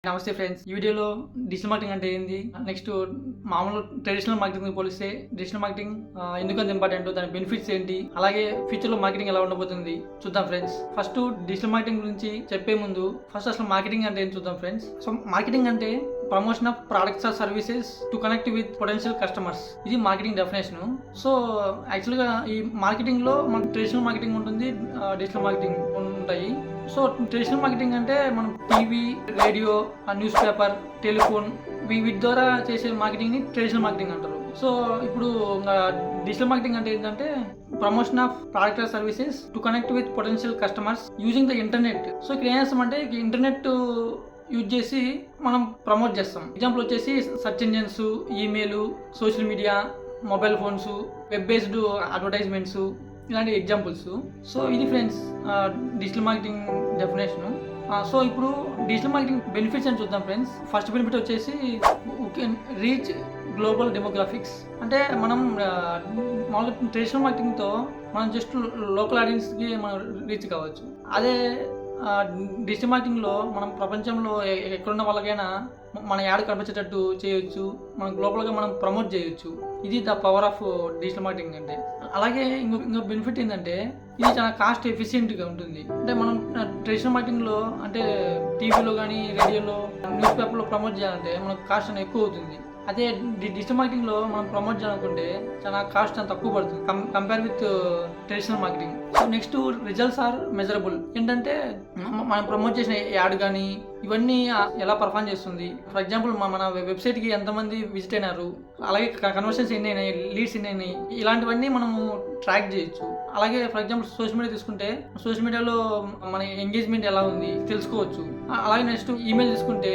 నమస్తే ఫ్రెండ్స్. ఈ వీడియోలో డిజిటల్ మార్కెటింగ్ అంటే ఏంది, నెక్స్ట్ మామూలు ట్రెడిషనల్ మార్కెటింగ్ పోలిస్తే డిజిటల్ మార్కెటింగ్ ఎందుకంత ఇంపార్టెంట్, దాని బెనిఫిట్స్ ఏంటి, అలాగే ఫ్యూచర్ లో మార్కెటింగ్ ఎలా ఉండబోతుంది చూద్దాం ఫ్రెండ్స్. ఫస్ట్ డిజిటల్ మార్కెటింగ్ గురించి చెప్పే ముందు ఫస్ట్ అసలు మార్కెటింగ్ అంటే ఏంటి చూద్దాం ఫ్రెండ్స్. సో మార్కెటింగ్ అంటే promotion of products or services to connect with potential customers. ఇది మార్కెటింగ్ డెఫినేషన్. సో యాక్చువల్గా ఈ మార్కెటింగ్ లో మన ట్రెడిషనల్ మార్కెటింగ్ ఉంటుంది, డిజిటల్ మార్కెటింగ్ ఉంటాయి. సో ట్రెడిషనల్ మార్కెటింగ్ అంటే మనం TV, radio, newspaper, telephone వీటి ద్వారా చేసే మార్కెటింగ్ని ట్రెడిషనల్ మార్కెటింగ్ అంటారు. సో ఇప్పుడు డిజిటల్ మార్కెటింగ్ అంటే ఏంటంటే promotion of product or services to connect with potential customers using the internet. So ఇక్కడ ఏం చేస్తామంటే ఇంటర్నెట్ యూజ్ చేసి మనం ప్రమోట్ చేస్తాం. ఎగ్జాంపుల్ వచ్చేసి search engines, email, social media, mobile phones, web based advertisements, ఇలాంటి ఎగ్జాంపుల్స్. సో ఇది friends digital marketing definition. So ఇప్పుడు డిజిటల్ మార్కెటింగ్ బెనిఫిట్స్ అని చూద్దాం ఫ్రెండ్స్. ఫస్ట్ బెనిఫిట్ వచ్చేసి రీచ్ గ్లోబల్ డెమోగ్రాఫిక్స్. అంటే మనం మామూలుగా ట్రెడిషనల్ మార్కెటింగ్తో మనం జస్ట్ లోకల్ ఆడియన్స్కి మనం రీచ్ కావచ్చు. అదే డిజిటల్ మార్కెటింగ్లో మనం ప్రపంచంలో ఎక్కడున్న వాళ్ళకైనా మన యాడ్ కనిపించేటట్టు చేయొచ్చు, మనం గ్లోబల్గా మనం ప్రమోట్ చేయొచ్చు. ఇది the power of digital marketing అంటే. అలాగే ఇంకో బెనిఫిట్ ఏంటంటే ఇది చాలా కాస్ట్ ఎఫిషియెంట్గా ఉంటుంది. అంటే మనం ట్రెడిషనల్ మార్కెటింగ్లో అంటే టీవీలో కానీ, రేడియోలో, న్యూస్ పేపర్లో ప్రమోట్ చేయాలంటే మనకు కాస్ట్ అనేది ఎక్కువ అవుతుంది. అదే డిజిటల్ మార్కెటింగ్లో మనం ప్రమోట్ చేయాలనుకుంటే చాలా కాస్ట్ చాలా తక్కువ పడుతుంది compare with traditional marketing. So next results are measurable. ఏంటంటే మనం ప్రమోట్ చేసిన యాడ్ కానీ ఇవన్నీ ఎలా పర్ఫామ్ చేస్తుంది. ఫర్ ఎగ్జాంపుల్ మన వెబ్సైట్కి ఎంతమంది విజిట్ అయినారు, అలాగే కన్వర్షన్స్ ఎన్ని అయినాయి, లీడ్స్ ఎన్ని అయినాయి, ఇలాంటివన్నీ మనము ట్రాక్ చేయొచ్చు. అలాగే ఫర్ ఎగ్జాంపుల్ సోషల్ మీడియా తీసుకుంటే సోషల్ మీడియాలో మన ఎంగేజ్మెంట్ ఎలా ఉంది తెలుసుకోవచ్చు. అలాగే నెక్స్ట్ ఈమెయిల్ తీసుకుంటే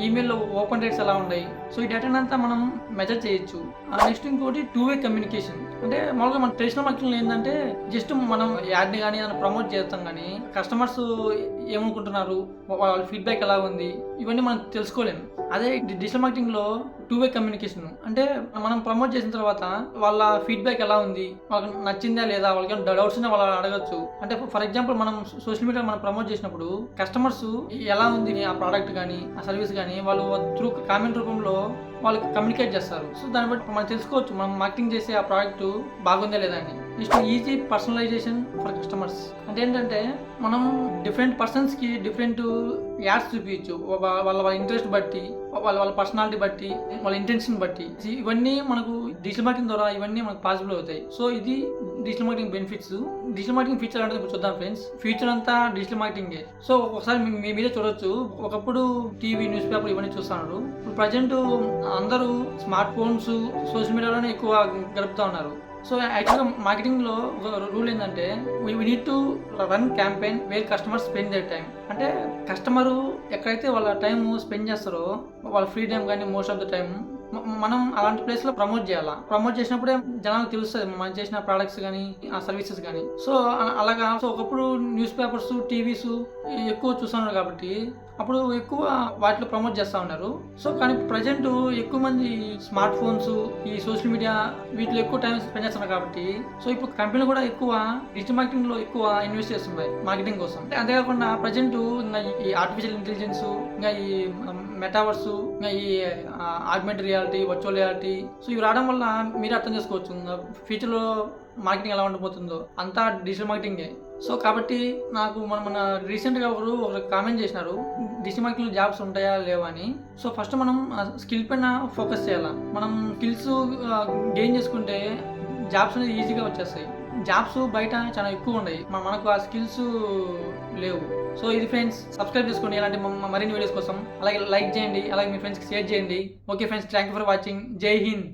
ఈమెయిల్లో ఓపెన్ రేట్స్ ఎలా ఉన్నాయి. సో ఈ డేటా అంతా మనం మెజర్ చేయొచ్చు. నెక్స్ట్ ఇంకోటి 2-way కమ్యూనికేషన్. అంటే మామూలుగా మన ట్రెడిషనల్ మార్కెటింగ్ ఏంటంటే జస్ట్ మనం యాడ్ని కానీ ఏదైనా ప్రమోట్ చేస్తాం, కానీ కస్టమర్స్ ఏమనుకుంటున్నారు, వాళ్ళ ఫీడ్బ్యాక్ ఎలా ఉంది, ఇవన్నీ మనం తెలుసుకోలేము. అదే డిజిటల్ మార్కెటింగ్లో 2-way కమ్యూనికేషన్. అంటే మనం ప్రమోట్ చేసిన తర్వాత వాళ్ళ ఫీడ్బ్యాక్ ఎలా ఉంది, వాళ్ళకి నచ్చిందా లేదా, వాళ్ళకి డౌట్స్ ఉన్నా వాళ్ళు అడగచ్చు. అంటే ఫర్ ఎగ్జాంపుల్ మనం సోషల్ మీడియా మనం ప్రమోట్ చేసినప్పుడు కస్టమర్స్ ఎలా ఉంది ఆ ప్రోడక్ట్ కానీ ఆ సర్వీస్ కానీ వాళ్ళు త్రూ కామెంట్ రూపంలో వాళ్ళకి కమ్యూనికేట్ చేస్తారు. సో దాన్ని బట్టి మనం తెలుసుకోవచ్చు మనం మార్కెటింగ్ చేసే ఆ ప్రోడక్ట్ బాగుందా లేదా అని. Next easy personalisation for customers. అంటే ఏంటంటే మనం డిఫరెంట్ పర్సన్స్కి డిఫరెంట్ యాడ్స్ చూపించచ్చు. వాళ్ళ ఇంట్రెస్ట్ బట్టి, వాళ్ళ పర్సనాలిటీ బట్టి, వాళ్ళ ఇంటెన్షన్ బట్టి. ఇవన్నీ మనకు డిజిటల్ మార్కెటింగ్ ద్వారా ఇవన్నీ మనకు పాసిబుల్ అవుతాయి. సో ఇది digital marketing benefits. Digital marketing feature అంటే ఇప్పుడు చూద్దాం ఫ్రెండ్స్. ఫీచర్ అంతా డిజిటల్ మార్కెటింగే. సో ఒకసారి మీ మీరే చూడొచ్చు. ఒకప్పుడు టీవీ, న్యూస్ పేపర్ ఇవన్నీ చూస్తున్నారు. ఇప్పుడు ప్రజెంట్ అందరూ స్మార్ట్ ఫోన్స్, సోషల్ మీడియాలోనే ఎక్కువ గడుపుతూ ఉన్నారు. సో యాక్చువల్గా మార్కెటింగ్లో ఒక రూల్ ఏంటంటే we need to run campaign wear customer spend their time. అంటే కస్టమరు ఎక్కడైతే వాళ్ళ టైం స్పెండ్ చేస్తారో వాళ్ళ ఫ్రీ టైం కానీ మోస్ట్ ఆఫ్ ద టైం మనం అలాంటి ప్లేస్లో ప్రమోట్ చేయాలా. ప్రమోట్ చేసినప్పుడే జనాలకు తెలుస్తుంది మనం చేసిన ప్రోడక్ట్స్ కానీ ఆ సర్వీసెస్ కానీ. సో అలాగా. సో ఒకప్పుడు న్యూస్ పేపర్స్, టీవీస్ ఎక్కువ చూస్తున్నారు కాబట్టి అప్పుడు ఎక్కువ వాటిలో ప్రమోట్ చేస్తూ ఉన్నారు. సో కానీ ప్రజెంట్ ఎక్కువ మంది స్మార్ట్ ఫోన్స్, ఈ సోషల్ మీడియా వీటిలో ఎక్కువ టైం స్పెండ్ చేస్తున్నారు కాబట్టి సో ఇప్పుడు కంపెనీలు కూడా ఎక్కువ డిజిటల్ మార్కెటింగ్ లో ఎక్కువ ఇన్వెస్ట్ చేస్తున్నాయి మార్కెటింగ్ కోసం. అంతేకాకుండా ప్రజెంట్ ఇంకా ఈ ఆర్టిఫిషియల్ ఇంటెలిజెన్స్, ఇంకా ఈ మెటావర్స్, ఇంకా ఈ augmented reality, virtual reality, so ఇవి రావడం వల్ల మీరు అర్థం చేసుకోవచ్చు ఫ్యూచర్లో మార్కెటింగ్ ఎలా ఉండబోతుందో. అంతా డిజిటల్ మార్కెటింగే. సో కాబట్టి నాకు మన రీసెంట్గా ఒకరు కామెంట్ చేసినారు డిజిటల్ మార్కెటింగ్లో జాబ్స్ ఉంటాయా లేవా అని. సో ఫస్ట్ మనం స్కిల్ పైన ఫోకస్ చేయాలా. మనం స్కిల్స్ గెయిన్ చేసుకుంటే జాబ్స్ అనేది ఈజీగా వచ్చేస్తాయి. జాబ్స్ బయట చాలా ఎక్కువ ఉన్నాయి, మనకు ఆ స్కిల్స్ లేవు. సో ఇది ఫ్రెండ్స్, సబ్స్క్రైబ్ చేసుకోండి ఇలాంటి మరిన్ని వీడియోస్ కోసం. అలాగే లైక్ చేయండి, అలాగే మీ ఫ్రెండ్స్కి షేర్ చేయండి. Okay friends, thank you for watching. జై హింద్.